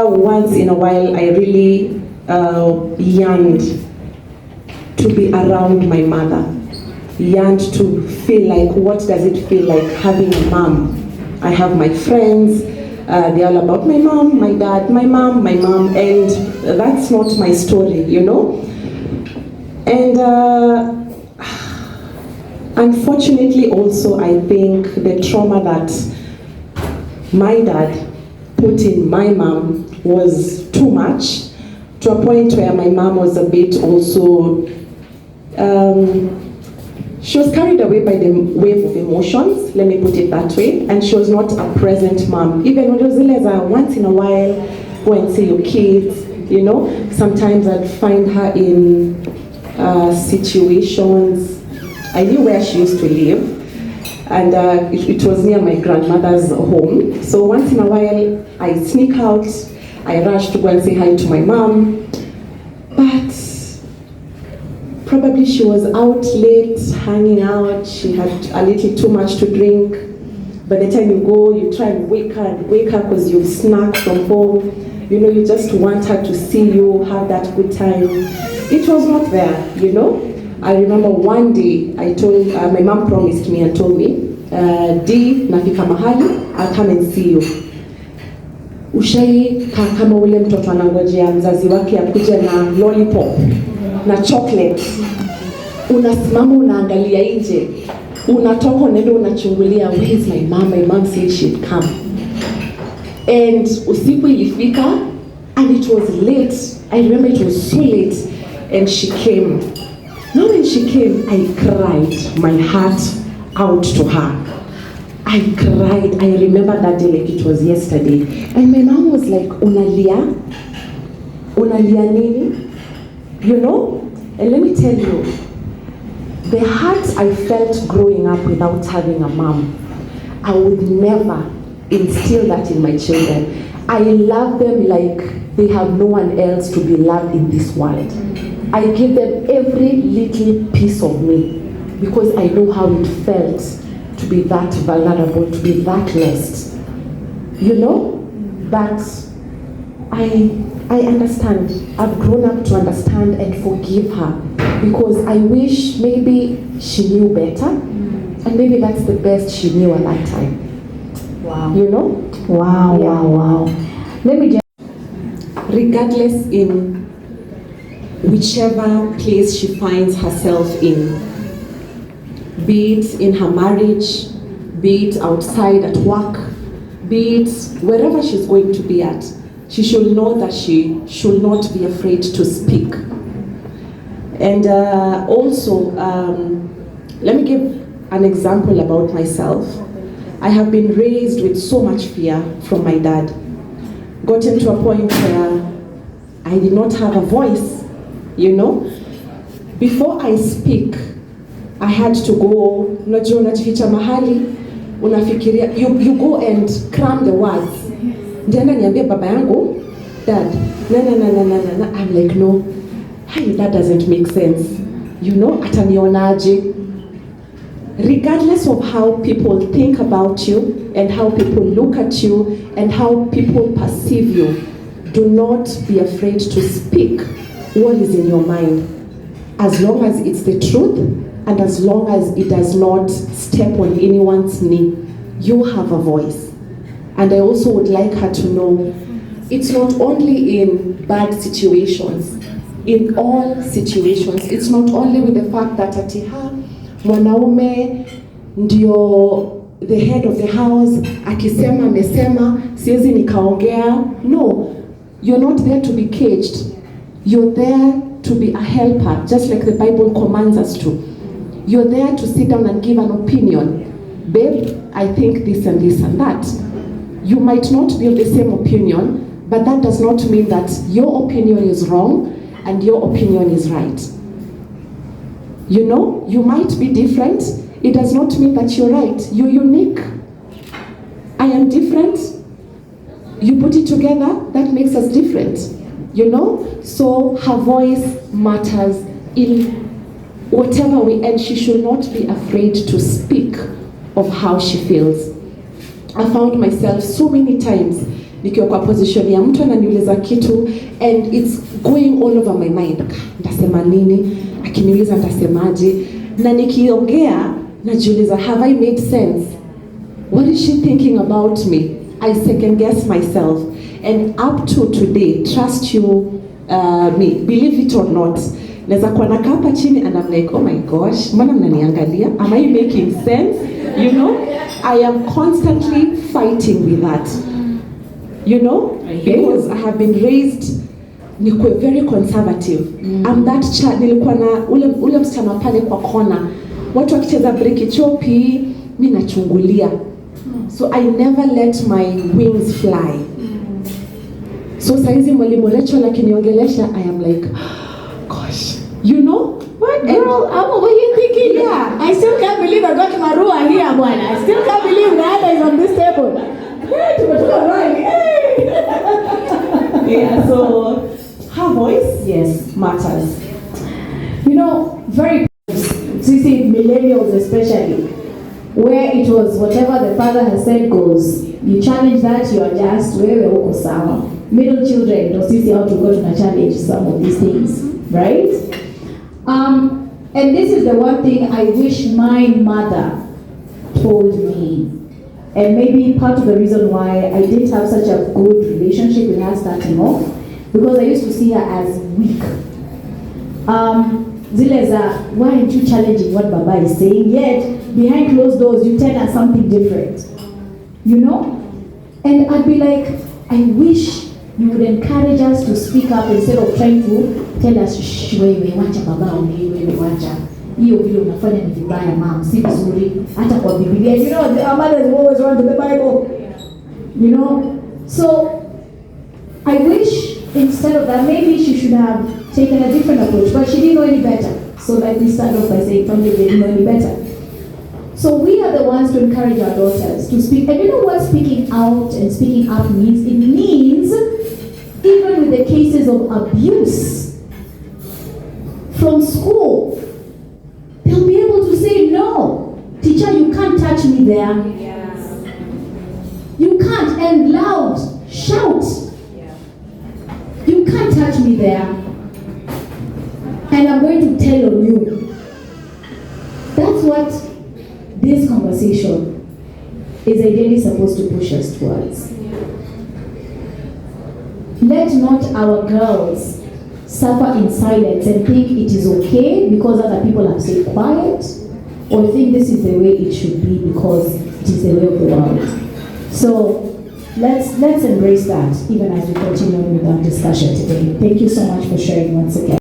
Once in a while, I really yearned to be around my mother. Yearned to feel like, what does it feel like having a mom? I have my friends, they're all about my mom, my dad, my mom, and that's not my story, you know? And unfortunately also, I think the trauma that my dad put in my mom was too much, to a point where my mom was a bit also, she was carried away by the wave of emotions, let me put it that way, and she was not a present mom. Even when it was once in a while, go and see your kids, you know. Sometimes I'd find her in situations. I knew where she used to live, and it was near my grandmother's home. So once in a while, I sneak out, I rush to go and say hi to my mom, but probably she was out late, hanging out, she had a little too much to drink. By the time you go, you try and wake her because you've snacked from home. You know, you just want her to see you, have that good time. It was not there, you know. I remember one day, I told, my mom promised me and told me, Dee, nafika mahali, I'll come and see you. Ushai kama ule mtoto anangojea mzazi wake akuje na lollipop na chocolate, unasimama unaangalia nje, unatoka unaenda unachungulia, where is my mom? My mom said she'd come. And usiku ilifika, and it was late. I remember it was so late, and she came. Now when she came, I cried my heart out to her. I cried. I remember that day like it was yesterday. And my mom was like, unalia? Unalia nini? You know? And let me tell you, the hurt I felt growing up without having a mom, I would never instill that in my children. I love them like they have no one else to be loved in this world. I give them every little piece of me because I know how it felt to be that vulnerable, to be that less. You know? But I understand. I've grown up to understand and forgive her because I wish maybe she knew better, and maybe that's the best she knew at that time. Wow. You know? Wow, Yeah. wow. Let me just... Regardless in whichever place she finds herself in, be it in her marriage, be it outside at work, be it wherever she's going to be at, she should know that she should not be afraid to speak. And also, let me give an example about myself. I have been raised with so much fear from my dad. Gotten to a point where I did not have a voice, you know. Before I speak, I had to go, unajua unajificha mahali, unafikiria, you go and cram the words. Ndiana niambia baba yangu, dad, na. I'm like, no, hey, that doesn't make sense. You know, atanionaje. Regardless of how people think about you and how people look at you and how people perceive you, do not be afraid to speak what is in your mind. As long as it's the truth and as long as it does not step on anyone's knee, you have a voice. And I also would like her to know, it's not only in bad situations, in all situations. It's not only with the fact that atiha, mwanaume ndio the head of the house, akisema amesema, siwezi nikaongea. No, you're not there to be caged. You're there to be a helper, just like the Bible commands us to. You're there to sit down and give an opinion. Babe, I think this and this and that. You might not be of the same opinion, but that does not mean that your opinion is wrong and your opinion is right. You know, you might be different. It does not mean that you're right. You're unique. I am different. You put it together, that makes us different. You know? So her voice matters in whatever way, and she should not be afraid to speak of how she feels. I found myself so many times nikiwa kwa position ya mtu ananiuliza kitu and it's going all over my mind. Nitasema nini? Akiniuliza nitasemaje? Na nikiongea najiuliza, have I made sense? What is she thinking about me? I second guess myself. And up to today, trust you me, believe it or not, naweza kuwa nakaa hapa chini and I'm like, oh my gosh, mbona mnaniangalia? Am I making sense? You know, I am constantly fighting with that. You know, because I have been raised nikuwe very conservative. I'm that child, nilikuwa na ule msichana pale kwa kona. Watu wakicheza break chopi, mimi nachungulia. So I never let my wings fly. So saizi mwalimu Rachel akiniongelesha, I am like, gosh, you know? What girl, I'm over here thinking, yeah, I still can't believe I got Marua here, bwana. I still can't believe Rihanna is on this table. Hey, tumetoka right. Yeah, so her voice, yes, matters. You know, very, see, millennials especially, where it was whatever the father has said goes. You challenge that, you adjust, wewe uko sawa. Middle children, don't see how to go to challenge some of these things, right? And this is the one thing I wish my mother told me. And maybe part of the reason why I didn't have such a good relationship with her starting off, because I used to see her as weak. Zileza, why aren't you challenging what Baba is saying? Yet, behind closed doors, you tell her something different. You know? And I'd be like, I wish you would encourage us to speak up instead of trying to tell us, shh, wewe, wacha baba, wewe, wacha. Hiyo vile unafanya ni vibaya, mom, si vizuri. Hata kwa Biblia. You know, our mothers always run to the Bible. You know? So, I wish instead of that, maybe she should have taken a different approach, but she didn't know any better. So like we start off by saying, family didn't know any better. So we are the ones to encourage our daughters to speak. And you know what speaking out and speaking up means? It means, even with the cases of abuse from school, they'll be able to say, no, teacher, you can't touch me there. Yes. You can't, and loud, shout. You can't touch me there. And I'm going to tell on you. That's what this conversation is ideally supposed to push us towards. Let not our girls suffer in silence and think it is okay because other people have stayed quiet, or think this is the way it should be because it is the way of the world. So let's embrace that even as we continue with our discussion today. Thank you so much for sharing once again.